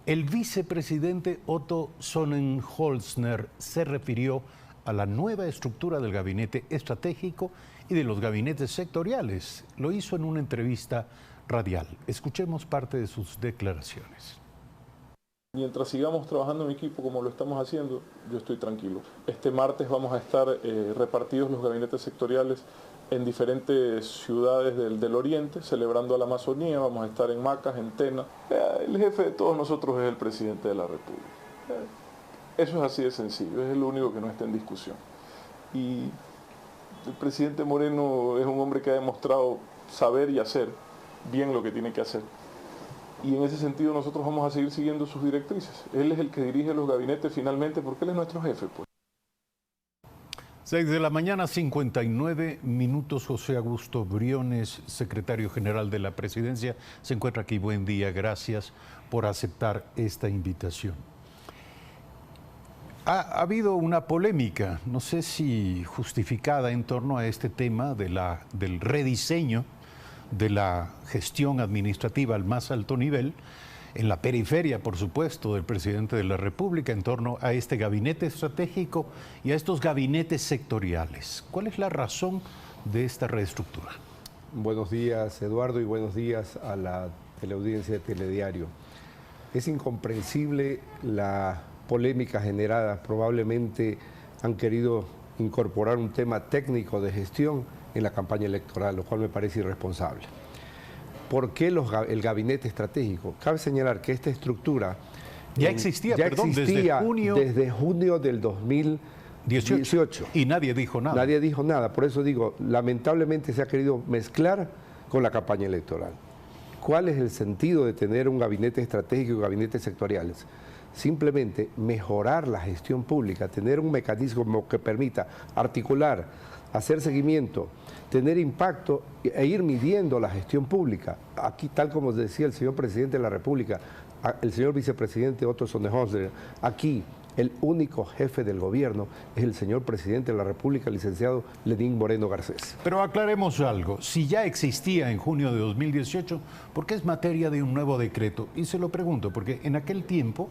El vicepresidente Otto Sonnenholzner se refirió a la nueva estructura del gabinete estratégico y de los gabinetes sectoriales. Lo hizo en una entrevista radial. Escuchemos parte de sus declaraciones. Mientras sigamos trabajando en equipo como lo estamos haciendo, yo estoy tranquilo. Este martes vamos a estar repartidos los gabinetes sectoriales en diferentes ciudades del oriente, celebrando a la Amazonía. Vamos a estar en Macas, en Tena. El jefe de todos nosotros es el presidente de la República. Eso es así de sencillo, es lo único que no está en discusión. Y el presidente Moreno es un hombre que ha demostrado saber y hacer bien lo que tiene que hacer. Y en ese sentido nosotros vamos a seguir siguiendo sus directrices. Él es el que dirige los gabinetes finalmente porque él es nuestro jefe, pues. 6 de la mañana, 59 minutos. José Augusto Briones, secretario general de la Presidencia, se encuentra aquí. Buen día, gracias por aceptar esta invitación. Ha habido una polémica, no sé si justificada, en torno a este tema del rediseño de la gestión administrativa al más alto nivel, en la periferia, por supuesto, del presidente de la República, en torno a este gabinete estratégico y a estos gabinetes sectoriales. ¿Cuál es la razón de esta reestructura? Buenos días, Eduardo, y buenos días a la teleaudiencia de Telediario. Es incomprensible la polémica generada. Probablemente han querido incorporar un tema técnico de gestión en la campaña electoral, lo cual me parece irresponsable. ¿Por qué el gabinete estratégico? Cabe señalar que esta estructura ya existía desde junio del 2018. Y nadie dijo nada. Nadie dijo nada. Por eso digo, lamentablemente se ha querido mezclar con la campaña electoral. ¿Cuál es el sentido de tener un gabinete estratégico y gabinetes sectoriales? Simplemente mejorar la gestión pública, tener un mecanismo que permita articular, hacer seguimiento, tener impacto e ir midiendo la gestión pública. Aquí, tal como decía el señor presidente de la República, el señor vicepresidente Otto Sonnenholzner, aquí el único jefe del gobierno es el señor presidente de la República, el licenciado Lenín Moreno Garcés. Pero aclaremos algo, si ya existía en junio de 2018, ¿por qué es materia de un nuevo decreto? Y se lo pregunto, porque en aquel tiempo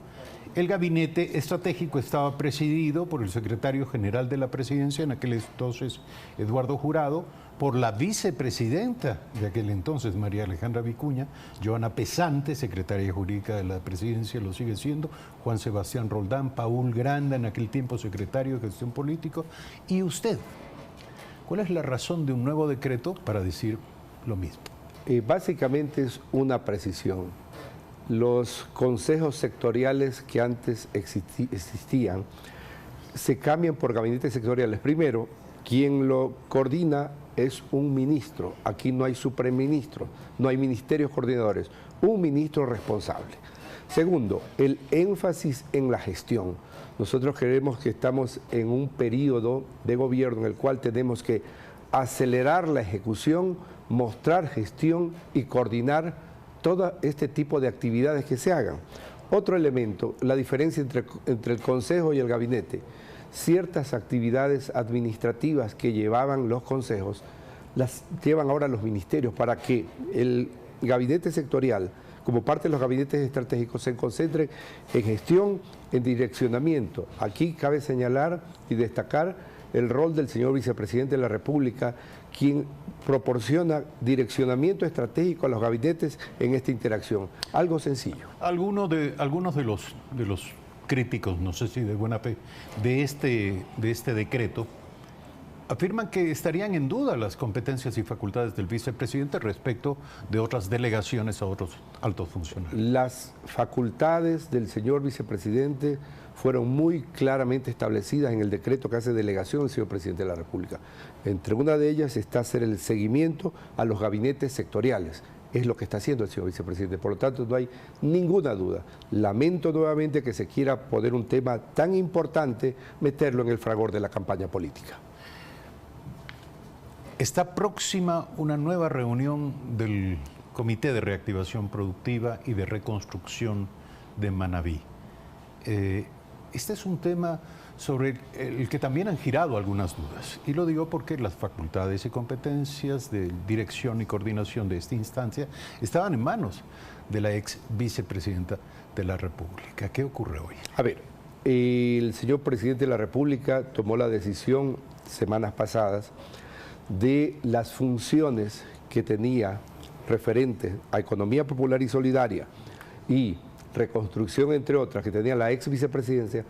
el gabinete estratégico estaba presidido por el secretario general de la Presidencia, en aquel entonces Eduardo Jurado, por la vicepresidenta de aquel entonces, María Alejandra Vicuña, Joana Pesante, secretaria jurídica de la Presidencia, lo sigue siendo, Juan Sebastián Roldán, Paul Granda, en aquel tiempo secretario de Gestión Política, y usted. ¿Cuál es la razón de un nuevo decreto para decir lo mismo? Básicamente es una precisión. Los consejos sectoriales que antes existían se cambian por gabinetes sectoriales. Primero, quien lo coordina es un ministro. Aquí no hay superministro, no hay ministerios coordinadores, un ministro responsable. Segundo, el énfasis en la gestión. Nosotros creemos que estamos en un periodo de gobierno en el cual tenemos que acelerar la ejecución, mostrar gestión y coordinar todo este tipo de actividades que se hagan. Otro elemento, la diferencia entre el Consejo y el Gabinete. Ciertas actividades administrativas que llevaban los consejos, las llevan ahora los ministerios para que el gabinete sectorial, como parte de los gabinetes estratégicos, se concentre en gestión, en direccionamiento. Aquí cabe señalar y destacar el rol del señor vicepresidente de la República, quien proporciona direccionamiento estratégico a los gabinetes en esta interacción. Algo sencillo. Algunos de los críticos, no sé si de buena fe, de este decreto, afirman que estarían en duda las competencias y facultades del vicepresidente respecto de otras delegaciones a otros altos funcionarios. Las facultades del señor vicepresidente fueron muy claramente establecidas en el decreto que hace delegación del señor presidente de la República. Entre una de ellas está hacer el seguimiento a los gabinetes sectoriales. Es lo que está haciendo el señor vicepresidente. Por lo tanto, no hay ninguna duda. Lamento nuevamente que se quiera poner un tema tan importante, meterlo en el fragor de la campaña política. Está próxima una nueva reunión del Comité de Reactivación Productiva y de Reconstrucción de Manabí. Este es un tema sobre el que también han girado algunas dudas. Y lo digo porque las facultades y competencias de dirección y coordinación de esta instancia estaban en manos de la ex vicepresidenta de la República. ¿Qué ocurre hoy? A ver, el señor presidente de la República tomó la decisión semanas pasadas de las funciones que tenía referentes a economía popular y solidaria y reconstrucción, entre otras, que tenía la ex vicepresidencia,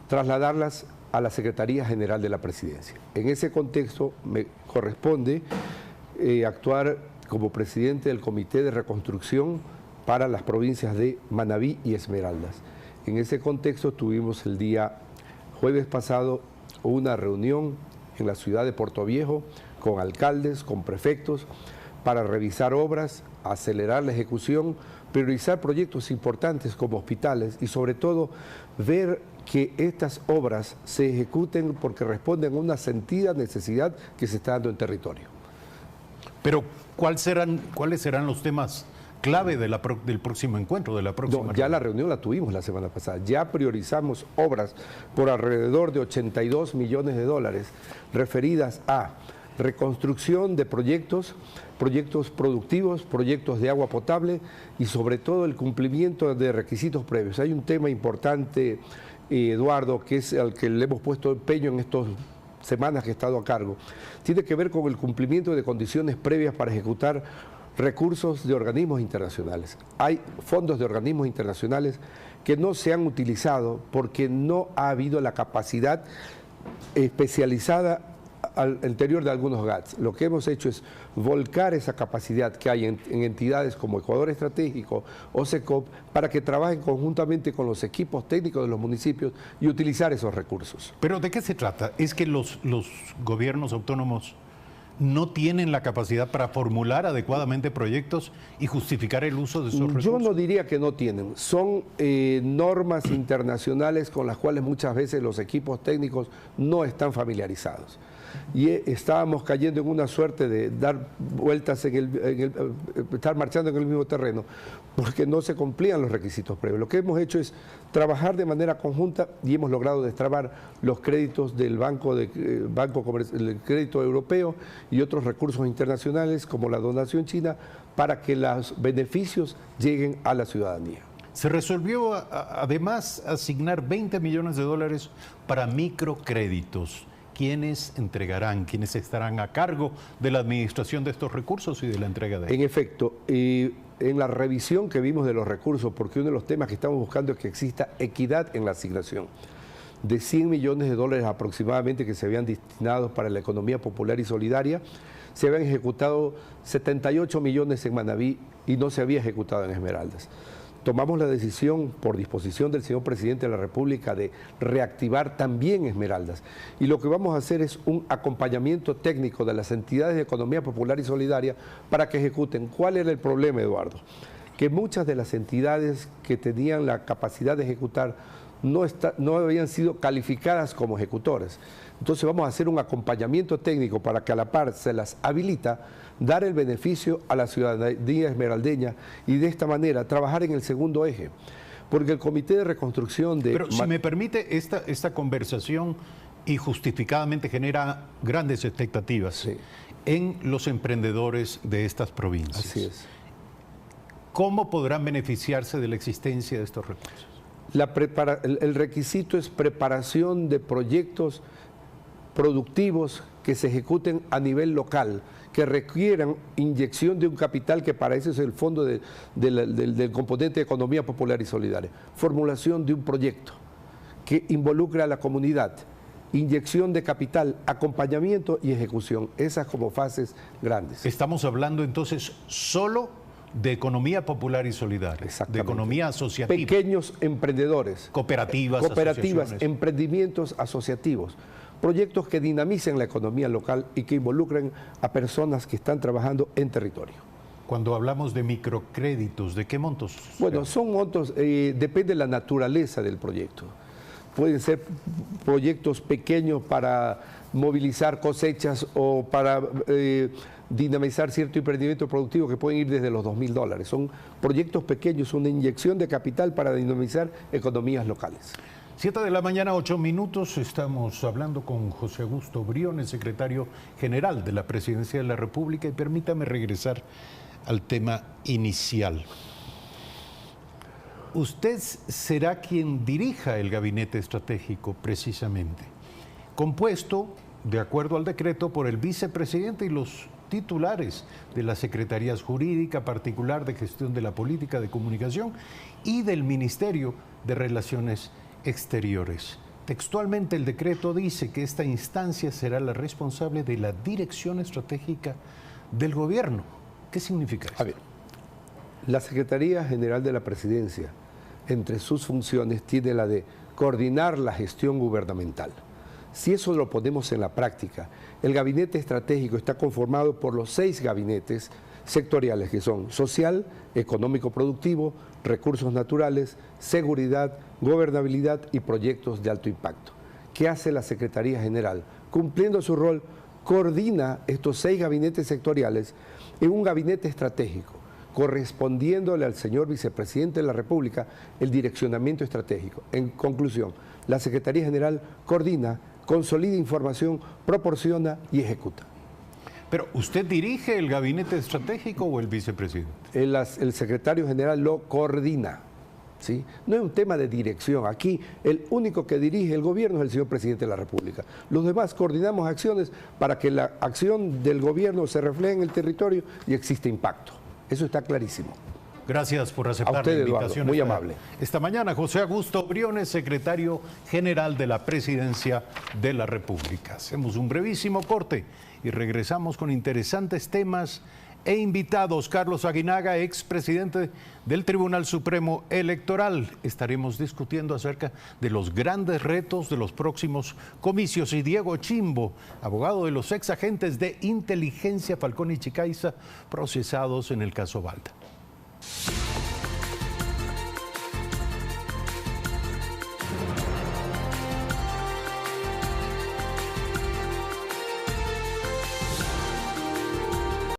trasladarlas a la Secretaría General de la Presidencia. En ese contexto me corresponde actuar como presidente del Comité de Reconstrucción para las provincias de Manabí y Esmeraldas. En ese contexto tuvimos el día jueves pasado una reunión en la ciudad de Puerto Viejo con alcaldes, con prefectos, para revisar obras, acelerar la ejecución, priorizar proyectos importantes como hospitales y sobre todo ver que estas obras se ejecuten porque responden a una sentida necesidad que se está dando en territorio. Pero ¿cuáles serán los temas clave del próximo encuentro, de la próxima reunión? Ya la reunión la tuvimos la semana pasada. Ya priorizamos obras por alrededor de 82 millones de dólares referidas a reconstrucción de proyectos productivos, proyectos de agua potable y sobre todo el cumplimiento de requisitos previos. Hay un tema importante, Eduardo, que es al que le hemos puesto empeño en estas semanas que he estado a cargo. Tiene que ver con el cumplimiento de condiciones previas para ejecutar recursos de organismos internacionales. Hay fondos de organismos internacionales que no se han utilizado porque no ha habido la capacidad especializada al interior de algunos GATS. Lo que hemos hecho es volcar esa capacidad que hay en entidades como Ecuador Estratégico o SECOP para que trabajen conjuntamente con los equipos técnicos de los municipios y utilizar esos recursos. ¿Pero de qué se trata? ¿Es que los gobiernos autónomos no tienen la capacidad para formular adecuadamente proyectos y justificar el uso de esos recursos? Yo no diría que no tienen. Son normas internacionales con las cuales muchas veces los equipos técnicos no están familiarizados. Y estábamos cayendo en una suerte de dar vueltas estar marchando en el mismo terreno, porque no se cumplían los requisitos previos. Lo que hemos hecho es trabajar de manera conjunta y hemos logrado destrabar los créditos del el Crédito Europeo y otros recursos internacionales como la donación china para que los beneficios lleguen a la ciudadanía. Se resolvió además asignar 20 millones de dólares para microcréditos. ¿Quiénes entregarán, quiénes estarán a cargo de la administración de estos recursos y de la entrega de ellos? En efecto, en la revisión que vimos de los recursos, porque uno de los temas que estamos buscando es que exista equidad en la asignación, de 100 millones de dólares aproximadamente que se habían destinado para la economía popular y solidaria, se habían ejecutado 78 millones en Manabí y no se había ejecutado en Esmeraldas. Tomamos la decisión, por disposición del señor presidente de la República, de reactivar también Esmeraldas. Y lo que vamos a hacer es un acompañamiento técnico de las entidades de economía popular y solidaria para que ejecuten. ¿Cuál era el problema, Eduardo? Que muchas de las entidades que tenían la capacidad de ejecutar no habían sido calificadas como ejecutores. Entonces vamos a hacer un acompañamiento técnico para que a la par se las habilita dar el beneficio a la ciudadanía esmeraldeña y de esta manera trabajar en el segundo eje. Porque el Comité de Reconstrucción de... Pero si me permite, esta conversación y justificadamente genera grandes expectativas en los emprendedores de estas provincias. Así es. ¿Cómo podrán beneficiarse de la existencia de estos recursos? El requisito es preparación de proyectos productivos que se ejecuten a nivel local, que requieran inyección de un capital que para eso es el fondo del componente de economía popular y solidaria. Formulación de un proyecto que involucre a la comunidad, inyección de capital, acompañamiento y ejecución, esas como fases grandes. Estamos hablando entonces solo de economía popular y solidaria, de economía asociativa. Pequeños emprendedores. Cooperativas, emprendimientos asociativos. Proyectos que dinamicen la economía local y que involucren a personas que están trabajando en territorio. Cuando hablamos de microcréditos, ¿de qué montos? Bueno, son montos, depende de la naturaleza del proyecto. Pueden ser proyectos pequeños para movilizar cosechas o para dinamizar cierto emprendimiento productivo que pueden ir desde los $2.000. Son proyectos pequeños, una inyección de capital para dinamizar economías locales. 7 de la mañana, 8 minutos. Estamos hablando con José Augusto Briones, secretario general de la Presidencia de la República, y permítame regresar al tema inicial. Usted será quien dirija el gabinete estratégico, precisamente, compuesto, de acuerdo al decreto, por el vicepresidente y los titulares de las Secretarías Jurídica, Particular de Gestión de la Política de Comunicación y del Ministerio de Relaciones Exteriores. Textualmente, el decreto dice que esta instancia será la responsable de la dirección estratégica del gobierno. ¿Qué significa esto? A ver, la Secretaría General de la Presidencia, entre sus funciones, tiene la de coordinar la gestión gubernamental. Si eso lo ponemos en la práctica, el gabinete estratégico está conformado por los 6 gabinetes sectoriales que son social, económico productivo, recursos naturales, seguridad, gobernabilidad y proyectos de alto impacto. ¿Qué hace la Secretaría General? Cumpliendo su rol, coordina estos 6 gabinetes sectoriales en un gabinete estratégico, correspondiéndole al señor vicepresidente de la República el direccionamiento estratégico. En conclusión, la Secretaría General coordina, consolida información, proporciona y ejecuta. Pero, ¿usted dirige el gabinete estratégico o el vicepresidente? El secretario general lo coordina, ¿sí? No es un tema de dirección. Aquí el único que dirige el gobierno es el señor presidente de la República. Los demás coordinamos acciones para que la acción del gobierno se refleje en el territorio y existe impacto. Eso está clarísimo. Gracias por aceptar usted, la invitación. Eduardo, muy amable. Esta mañana, José Augusto Briones, secretario general de la Presidencia de la República. Hacemos un brevísimo corte y regresamos con interesantes temas e invitados. Carlos Aguinaga, expresidente del Tribunal Supremo Electoral. Estaremos discutiendo acerca de los grandes retos de los próximos comicios. Y Diego Chimbo, abogado de los exagentes de inteligencia Falcón y Chicaiza, procesados en el caso Balda.